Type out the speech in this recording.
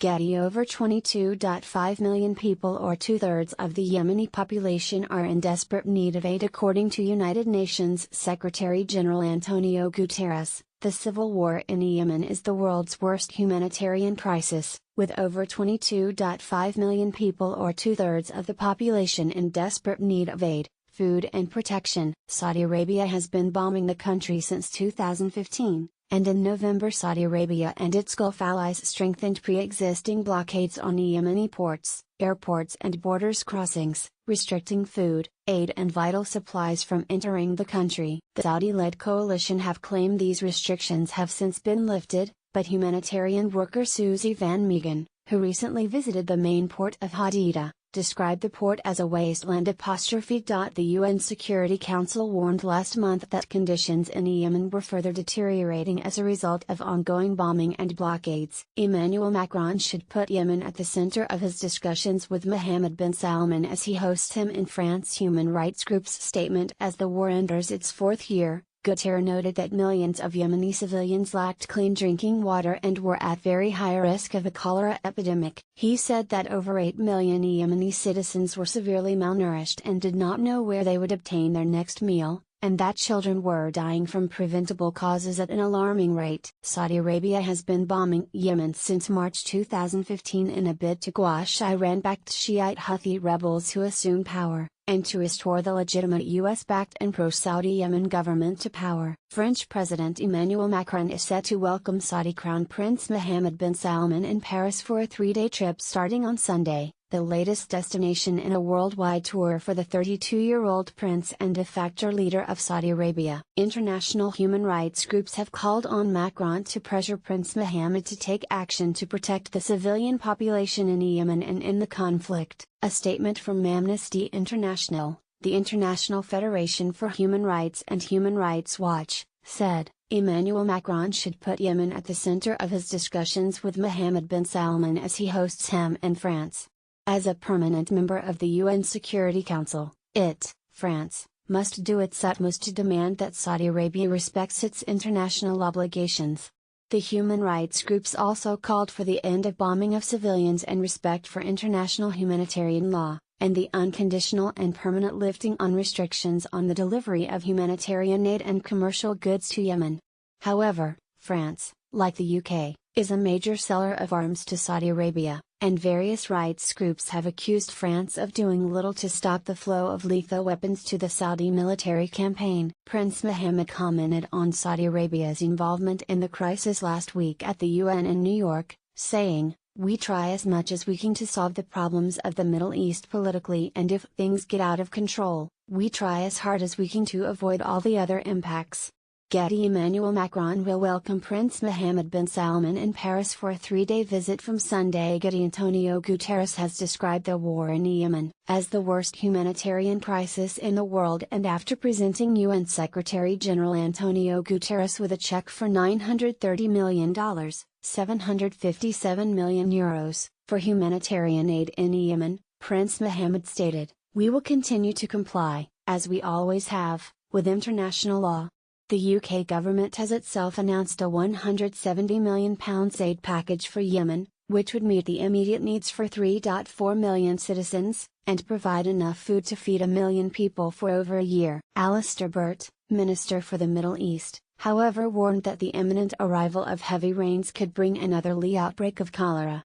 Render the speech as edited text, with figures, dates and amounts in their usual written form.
Getty. Over 22.5 million people, or two-thirds of the Yemeni population, are in desperate need of aid, according to United Nations Secretary-General Antonio Guterres. The civil war in Yemen is the world's worst humanitarian crisis, with over 22.5 million people, or two-thirds of the population, in desperate need of aid, food and protection. Saudi Arabia has been bombing the country since 2015. And in November, Saudi Arabia and its Gulf allies strengthened pre-existing blockades on Yemeni ports, airports and borders crossings, restricting food, aid and vital supplies from entering the country. The Saudi-led coalition have claimed these restrictions have since been lifted, but humanitarian worker Susie Van Meegen, who recently visited the main port of Hadida, described the port as a wasteland. The UN Security Council warned last month that conditions in Yemen were further deteriorating as a result of ongoing bombing and blockades. Emmanuel Macron should put Yemen at the center of his discussions with Mohammed bin Salman as he hosts him in France. Human rights groups statement: as the war enters its fourth year, Guterres noted that millions of Yemeni civilians lacked clean drinking water and were at very high risk of a cholera epidemic. He said that over 8 million Yemeni citizens were severely malnourished and did not know where they would obtain their next meal, and that children were dying from preventable causes at an alarming rate. Saudi Arabia has been bombing Yemen since March 2015 in a bid to quash Iran-backed Shiite Houthi rebels who assume power, and to restore the legitimate US-backed and pro-Saudi Yemen government to power. French President Emmanuel Macron is set to welcome Saudi Crown Prince Mohammed bin Salman in Paris for a 3-day trip starting on Sunday, the latest destination in a worldwide tour for the 32-year-old prince and de facto leader of Saudi Arabia. International human rights groups have called on Macron to pressure Prince Mohammed to take action to protect the civilian population in Yemen and in the conflict. A statement from Amnesty International, the International Federation for Human Rights and Human Rights Watch, said, Emmanuel Macron should put Yemen at the center of his discussions with Mohammed bin Salman as he hosts him in France. As a permanent member of the UN Security Council, France, must do its utmost to demand that Saudi Arabia respects its international obligations. The human rights groups also called for the end of bombing of civilians and respect for international humanitarian law, and the unconditional and permanent lifting on restrictions on the delivery of humanitarian aid and commercial goods to Yemen. However, France, like the UK, is a major seller of arms to Saudi Arabia, and various rights groups have accused France of doing little to stop the flow of lethal weapons to the Saudi military campaign. Prince Mohammed commented on Saudi Arabia's involvement in the crisis last week at the UN in New York, saying, "We try as much as we can to solve the problems of the Middle East politically, and if things get out of control, we try as hard as we can to avoid all the other impacts." Getty. Emmanuel Macron will welcome Prince Mohammed bin Salman in Paris for a 3-day visit from Sunday. Getty. Antonio Guterres has described the war in Yemen as the worst humanitarian crisis in the world, and after presenting UN Secretary-General Antonio Guterres with a check for $930 million, €757 million, for humanitarian aid in Yemen, Prince Mohammed stated, "We will continue to comply, as we always have, with international law." The UK government has itself announced a £170 million aid package for Yemen, which would meet the immediate needs for 3.4 million citizens, and provide enough food to feed 1 million people for over a year. Alistair Burt, Minister for the Middle East, however, warned that the imminent arrival of heavy rains could bring another outbreak of cholera.